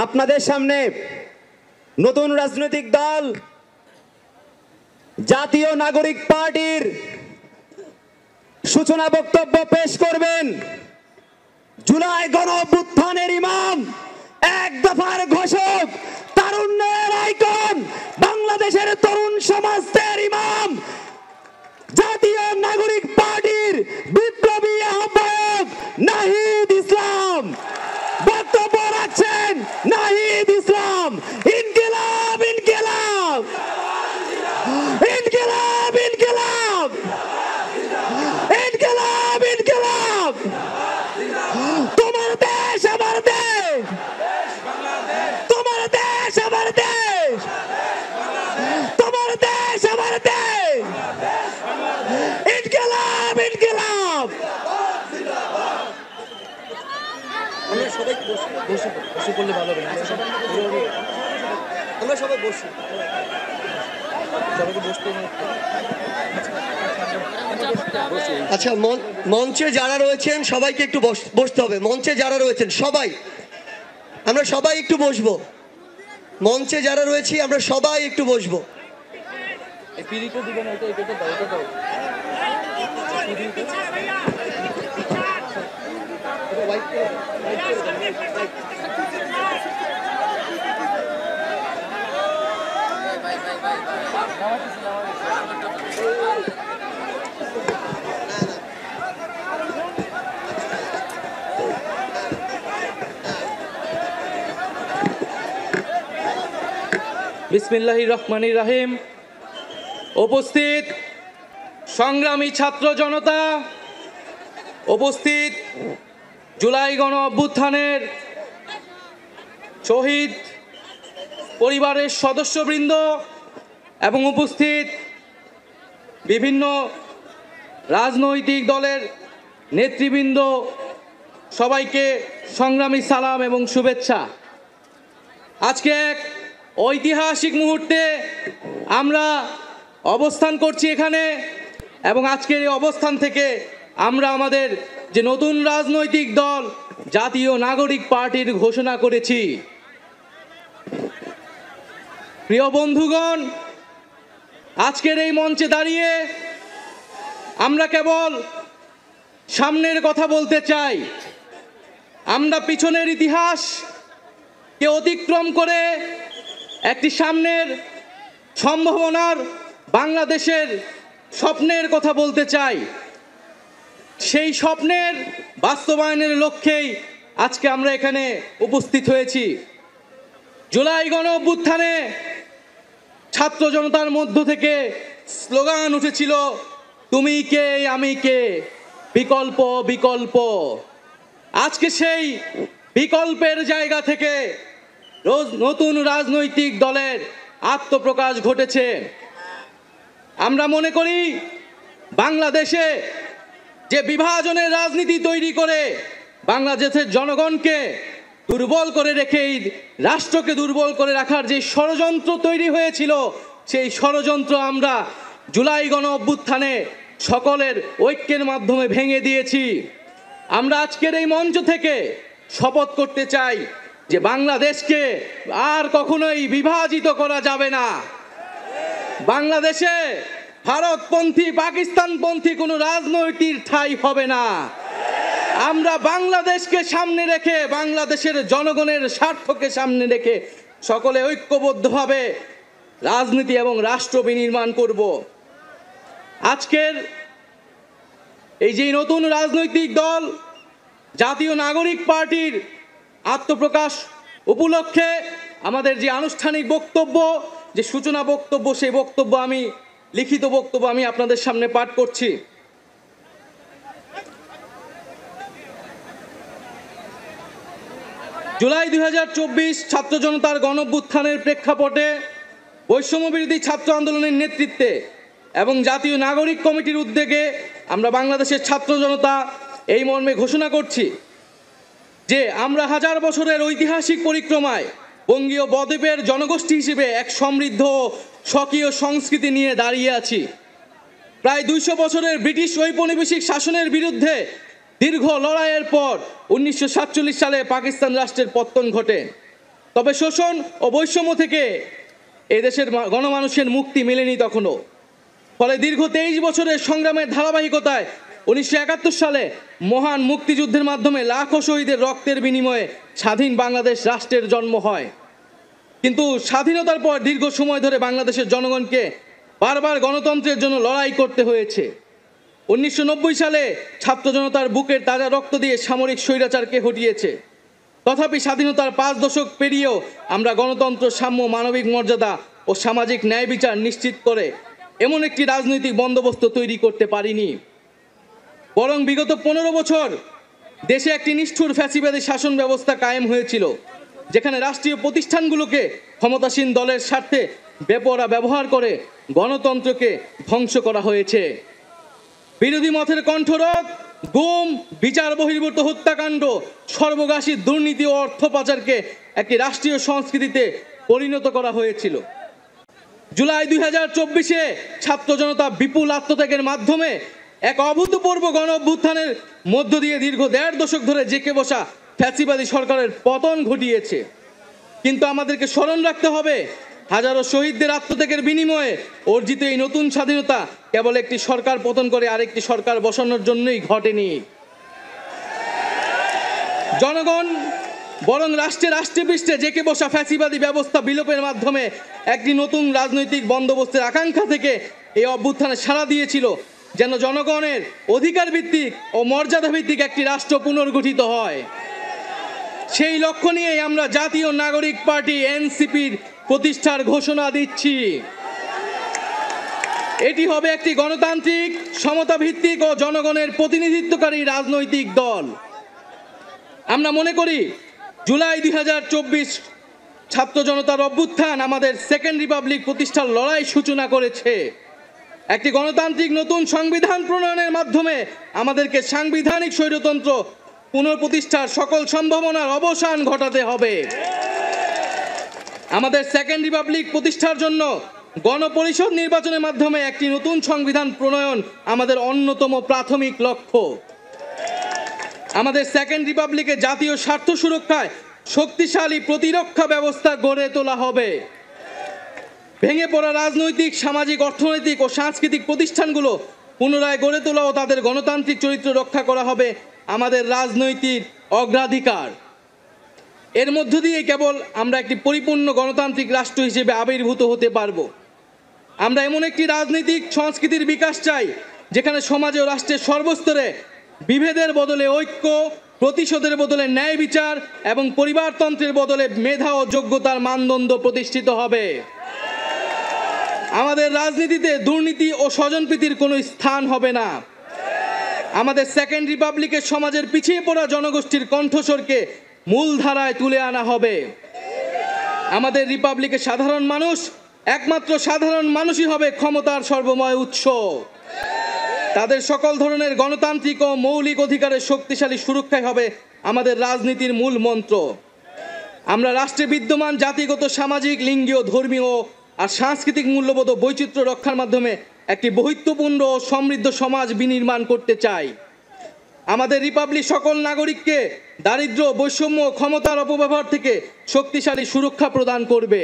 আপনাদের সামনে নতুন রাজনৈতিক দল জাতীয় নাগরিক পার্টির সূচনা বক্তব্য পেশ করবেন জুলাই গণঅভ্যুত্থানের ইমাম, এক দফার ঘোষক, তারুণ্যের আইকন, বাংলাদেশের তরুণ সমাজের ইমাম, জাতীয় নাগরিক পার্টির বিপ্লবী আহ্বায়ক নাহিদ ইসলাম। বক্তব্য রাখছেন নাহিদ ইসলাম। ইনকিলাব ইনকিলাব ইনকিলাব ইনকিলাব ইনকিলাব ইনকিলাব। তোমার দেশ আমার দেশ, তোমার দেশ আমার দেশ, তোমার দেশ আমার দেশ। ইনকিলাব ইনকিলাব। আমরা সবাই বসে করলে ভালো হবে। আমরা সবাই বসি, সবাইকে বসতে। আচ্ছা, মঞ্চে যারা রয়েছেন সবাইকে একটু বসতে হবে। মঞ্চে যারা রয়েছেন সবাই, আমরা সবাই একটু বসবো। মঞ্চে যারা রয়েছি আমরা সবাই একটু বসবো। বিসমিল্লাহির রহমানির রহিম। উপস্থিত সংগ্রামী ছাত্র জনতা, উপস্থিত জুলাই গণ অভ্যুত্থানের শহীদ পরিবারের সদস্যবৃন্দ এবং উপস্থিত বিভিন্ন রাজনৈতিক দলের নেতৃবৃন্দ, সবাইকে সংগ্রামী সালাম এবং শুভেচ্ছা। আজকে এক ঐতিহাসিক মুহূর্তে আমরা অবস্থান করছি এখানে, এবং আজকের এই অবস্থান থেকে আমরা আমাদের যে নতুন রাজনৈতিক দল জাতীয় নাগরিক পার্টির ঘোষণা করেছি। প্রিয় বন্ধুগণ, আজকের এই মঞ্চে দাঁড়িয়ে আমরা কেবল সামনের কথা বলতে চাই। আমরা পিছনের ইতিহাসকে অতিক্রম করে একটি সামনের সম্ভাবনার বাংলাদেশের স্বপ্নের কথা বলতে চাই। সেই স্বপ্নের বাস্তবায়নের লক্ষ্যেই আজকে আমরা এখানে উপস্থিত হয়েছি। জুলাই গণ অভ্যুত্থানে ছাত্র জনতার মধ্য থেকে স্লোগান উঠেছিল, তুমি কে আমি কে, বিকল্প বিকল্প। আজকে সেই বিকল্পের জায়গা থেকে নতুন রাজনৈতিক দলের আত্মপ্রকাশ ঘটেছে। আমরা মনে করি বাংলাদেশে যে বিভাজনের রাজনীতি তৈরি করে বাংলাদেশের জনগণকে দুর্বল করে রেখে এই রাষ্ট্রকে দুর্বল করে রাখার যে ষড়যন্ত্র তৈরি হয়েছিল, সেই ষড়যন্ত্র আমরা জুলাই গণ অভ্যুত্থানে সকলের ঐক্যের মাধ্যমে ভেঙে দিয়েছি। আমরা আজকের এই মঞ্চ থেকে শপথ করতে চাই যে বাংলাদেশকে আর কখনোই বিভাজিত করা যাবে না। বাংলাদেশে ভারতপন্থী পাকিস্তানপন্থী কোনো রাজনৈতিক ঠাঁই হবে না। আমরা বাংলাদেশকে সামনে রেখে, বাংলাদেশের জনগণের স্বার্থকে সামনে রেখে সকলে ঐক্যবদ্ধভাবে রাজনীতি এবং রাষ্ট্র বিনির্মাণ করব। আজকের এই যে নতুন রাজনৈতিক দল জাতীয় নাগরিক পার্টির আত্মপ্রকাশ উপলক্ষে আমাদের যে আনুষ্ঠানিক বক্তব্য, যে সূচনা বক্তব্য, সেই বক্তব্য আমি লিখিত বক্তব্য আমি আপনাদের সামনে পাঠ করছি। জুলাই 2024 ছাত্র জনতার গণঅভ্যুত্থানের প্রেক্ষাপটে বৈষম্যবিরোধী ছাত্র আন্দোলনের নেতৃত্বে এবং জাতীয় নাগরিক কমিটির উদ্যোগে আমরা বাংলাদেশের ছাত্র জনতা এই মর্মে ঘোষণা করছি যে আমরা হাজার বছরের ঐতিহাসিক পরিক্রমায় বঙ্গীয় বদ্বীপের জনগোষ্ঠী হিসেবে এক সমৃদ্ধ স্বকীয় সংস্কৃতি নিয়ে দাঁড়িয়ে আছি। প্রায় 200 বছরের ব্রিটিশ ঔপনিবেশিক শাসনের বিরুদ্ধে দীর্ঘ লড়াইয়ের পর 1947 সালে পাকিস্তান রাষ্ট্রের পতন ঘটে। তবে শোষণ ও বৈষম্য থেকে এদেশের গণমানুষের মুক্তি মেলেনি তখনও। ফলে দীর্ঘ 23 বছরের সংগ্রামের ধারাবাহিকতায় 1971 সালে মহান মুক্তিযুদ্ধের মাধ্যমে লাখো শহীদের রক্তের বিনিময়ে স্বাধীন বাংলাদেশ রাষ্ট্রের জন্ম হয়। কিন্তু স্বাধীনতার পর দীর্ঘ সময় ধরে বাংলাদেশের জনগণকে বারবার গণতন্ত্রের জন্য লড়াই করতে হয়েছে। 1990 সালে ছাত্র জনতার বুকের তাজা রক্ত দিয়ে সামরিক স্বৈরাচারকে হটিয়েছে। তথাপি স্বাধীনতার 5 দশক পেরিয়েও আমরা গণতন্ত্র, সাম্য, মানবিক মর্যাদা ও সামাজিক ন্যায় বিচার নিশ্চিত করে এমন একটি রাজনৈতিক বন্দোবস্ত তৈরি করতে পারিনি। বরং বিগত 15 বছর দেশে একটি নিষ্ঠুর ফ্যাসিবাদী শাসন ব্যবস্থা কায়েম হয়েছিল, যেখানে রাষ্ট্রীয় প্রতিষ্ঠানগুলোকে ক্ষমতাসীন দলের স্বার্থে বেপরোয়া ব্যবহার করে গণতন্ত্রকে ধ্বংস করা হয়েছে। বিরোধী মতের কণ্ঠরোধ, গুম, বিচার বহির্ভূত হত্যাকাণ্ড, সর্বগ্রাসী দুর্নীতি ও অর্থ পাচারকে একটি রাষ্ট্রীয় সংস্কৃতিতে পরিণত করা হয়েছিল। জুলাই 2024-এ ছাত্র জনতা বিপুল আত্মত্যাগের মাধ্যমে এক অভূতপূর্ব গণ অভ্যুত্থানের মধ্য দিয়ে দীর্ঘ 1.5 দশক ধরে জেঁকে বসা ফ্যাসিবাদী সরকারের পতন ঘটিয়েছে। কিন্তু আমাদেরকে স্মরণ রাখতে হবে, হাজারো শহীদদের আত্মত্যাগের বিনিময়ে অর্জিত এই নতুন স্বাধীনতা কেবল একটি সরকার পতন করে আরেকটি সরকার বসানোর জন্যই ঘটেনি। জনগণ বরং রাষ্ট্রে পৃষ্ঠে জেঁকে বসা ফ্যাসিবাদী ব্যবস্থা বিলোপের মাধ্যমে একটি নতুন রাজনৈতিক বন্দোবস্তের আকাঙ্ক্ষা থেকে এই অভ্যুত্থানে সাড়া দিয়েছিল, যেন জনগণের অধিকার ভিত্তিক ও মর্যাদা ভিত্তিক একটি রাষ্ট্র পুনর্গঠিত হয়। সেই লক্ষ্য নিয়েই আমরা জাতীয় নাগরিক পার্টি এনসিপির প্রতিষ্ঠার ঘোষণা দিচ্ছি। এটি হবে একটি গণতান্ত্রিক, সমতা ভিত্তিক ও জনগণের প্রতিনিধিত্বকারী রাজনৈতিক দল। আমরা মনে করি জুলাই 2024 ছাত্র জনতার অভ্যুত্থান আমাদের সেকেন্ড রিপাবলিক প্রতিষ্ঠার লড়াই সূচনা করেছে। একটি গণতান্ত্রিক নতুন সংবিধান প্রণয়নের মাধ্যমে আমাদেরকে সাংবিধানিক স্বৈরতন্ত্র পুনঃপ্রতিষ্ঠার সকল সম্ভাবনার অবসান ঘটাতে হবে। আমাদের সেকেন্ড রিপাবলিক প্রতিষ্ঠার জন্য গণপরিষদ নির্বাচনের মাধ্যমে একটি নতুন সংবিধান প্রণয়ন আমাদের অন্যতম প্রাথমিক লক্ষ্য। আমাদের সেকেন্ড রিপাবলিকের জাতীয় স্বার্থ সুরক্ষায় শক্তিশালী প্রতিরক্ষা ব্যবস্থা গড়ে তোলা হবে। ভেঙে পড়া রাজনৈতিক, সামাজিক, অর্থনৈতিক ও সাংস্কৃতিক প্রতিষ্ঠানগুলো পুনরায় গড়ে তোলা ও তাদের গণতান্ত্রিক চরিত্র রক্ষা করা হবে আমাদের রাজনৈতিক অগ্রাধিকার। এর মধ্য দিয়ে কেবল আমরা একটি পরিপূর্ণ গণতান্ত্রিক রাষ্ট্র হিসেবে আবির্ভূত হতে পারব। আমরা এমন একটি রাজনৈতিক সংস্কৃতির বিকাশ চাই, যেখানে সমাজে ও রাষ্ট্রের সর্বস্তরে বিভেদের বদলে ঐক্য, প্রতিশোধের বদলে ন্যায় বিচার এবং পরিবারতন্ত্রের বদলে মেধা ও যোগ্যতার মানদণ্ড প্রতিষ্ঠিত হবে। আমাদের রাজনীতিতে দুর্নীতি ও স্বজনপ্রীতির কোনো স্থান হবে না। আমাদের সেকেন্ড রিপাবলিকের সমাজের পিছিয়ে পড়া জনগোষ্ঠীর কণ্ঠস্বরকে মূলধারায় তুলে আনা হবে। আমাদের রিপাবলিকের সাধারণ মানুষ, একমাত্র সাধারণ মানুষই হবে ক্ষমতার সর্বময় উৎস। তাদের সকল ধরনের গণতান্ত্রিক ও মৌলিক অধিকারের শক্তিশালী সুরক্ষাই হবে আমাদের রাজনীতির মূল মন্ত্র। আমরা রাষ্ট্রে বিদ্যমান জাতিগত, সামাজিক, লিঙ্গীয়, ধর্মীয় আর সাংস্কৃতিক মূল্যবোধ ও বৈচিত্র্য রক্ষার মাধ্যমে একটি বৈচিত্র্যপূর্ণ ও সমৃদ্ধ সমাজ বিনির্মাণ করতে চাই। আমাদের রিপাবলিক সকল নাগরিককে দারিদ্র্য, বৈষম্য, ক্ষমতার অপব্যবহার থেকে শক্তিশালী সুরক্ষা প্রদান করবে।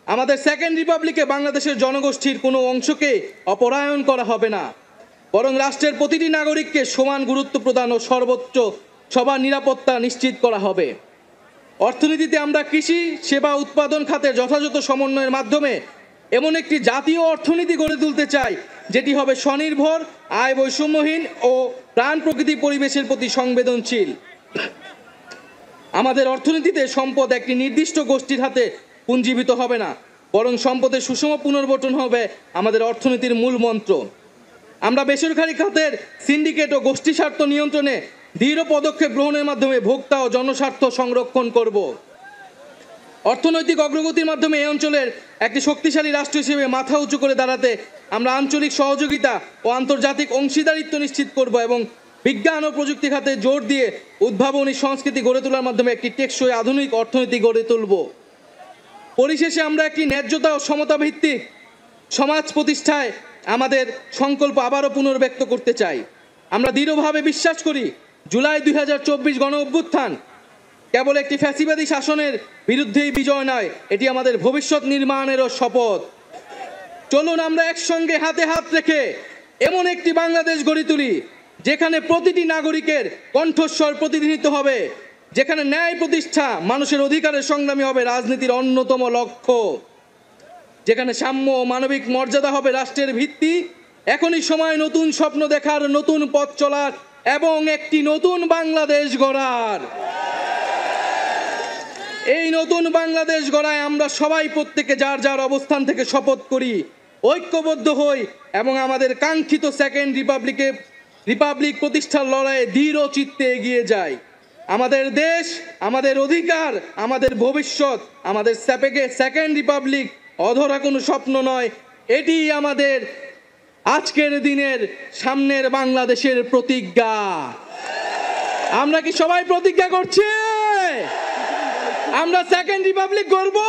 আমাদের সেকেন্ড রিপাবলিকে বাংলাদেশের জনগোষ্ঠীর কোনো অংশকে অপরায়ণ করা হবে না, বরং রাষ্ট্রের প্রতিটি নাগরিককে সমান গুরুত্ব প্রদান ও সর্বোচ্চ সবার নিরাপত্তা নিশ্চিত করা হবে। অর্থনীতিতে আমরা কৃষি, সেবা, উৎপাদন খাতে যথাযথ সমন্বয়ের মাধ্যমে এমন একটি জাতীয় অর্থনীতি গড়ে তুলতে চাই, যেটি হবে স্বনির্ভর, আয় বৈষম্যহীন ও প্রাণ প্রকৃতি পরিবেশের প্রতি সংবেদনশীল। আমাদের অর্থনীতিতে সম্পদ একটি নির্দিষ্ট গোষ্ঠীর হাতে পুঞ্জীভূত হবে না, বরং সম্পদের সুষম পুনর্বণ্টন হবে আমাদের অর্থনীতির মূল মন্ত্র। আমরা বেসরকারি খাতের সিন্ডিকেট ও গোষ্ঠী স্বার্থ নিয়ন্ত্রণে দৃঢ় পদক্ষেপ গ্রহণের মাধ্যমে ভোক্তা ও জনস্বার্থ সংরক্ষণ করব। অর্থনৈতিক অগ্রগতির মাধ্যমে এই অঞ্চলের একটি শক্তিশালী রাষ্ট্র হিসেবে মাথা উঁচু করে দাঁড়াতে আমরা আঞ্চলিক সহযোগিতা ও আন্তর্জাতিক অংশীদারিত্ব নিশ্চিত করব এবং বিজ্ঞান ও প্রযুক্তি খাতে জোর দিয়ে উদ্ভাবনী সংস্কৃতি গড়ে তোলার মাধ্যমে একটি টেকসই আধুনিক অর্থনীতি গড়ে তুলব। পরিশেষে আমরা একটি ন্যায্যতা ও সমতা ভিত্তিক সমাজ প্রতিষ্ঠায় আমাদের সংকল্প আবারও পুনর্ব্যক্ত করতে চাই। আমরা দৃঢ়ভাবে বিশ্বাস করি জুলাই 2024 গণ অভ্যুত্থান কেবল একটি ফ্যাসিবাদী শাসনের বিরুদ্ধেই বিজয় নয়, এটি আমাদের ভবিষ্যৎ নির্মাণেরও শপথ। চলুন আমরা একসঙ্গে হাতে হাত রেখে এমন একটি বাংলাদেশ গড়ে তুলি যেখানে প্রতিটি নাগরিকের কণ্ঠস্বর প্রতিনিধিত্ব হবে, যেখানে ন্যায় প্রতিষ্ঠা, মানুষের অধিকারের সংগ্রামী হবে রাজনীতির অন্যতম লক্ষ্য, যেখানে সাম্য ও মানবিক মর্যাদা হবে রাষ্ট্রের ভিত্তি। এখনই সময় নতুন স্বপ্ন দেখার, নতুন পথ চলার এবং একটি নতুন বাংলাদেশ গড়ার। এই নতুন বাংলাদেশ গড়ায় আমরা সবাই প্রত্যেকে যার যার অবস্থান থেকে শপথ করি, ঐক্যবদ্ধ হই এবং আমাদের কাঙ্ক্ষিত সেকেন্ড রিপাবলিক প্রতিষ্ঠার লড়াইয়ে দৃঢ় চিত্তে এগিয়ে যাই। আমাদের দেশ, আমাদের অধিকার, আমাদের ভবিষ্যৎ, আমাদের সেকেন্ড রিপাবলিক অধরা কোনো স্বপ্ন নয়, এটি আমাদের আজকের দিনের সামনের বাংলাদেশের প্রতিজ্ঞা। আমরা কি সবাই প্রতিজ্ঞা করছি আমরা সেকেন্ড রিপাবলিক গড়বো?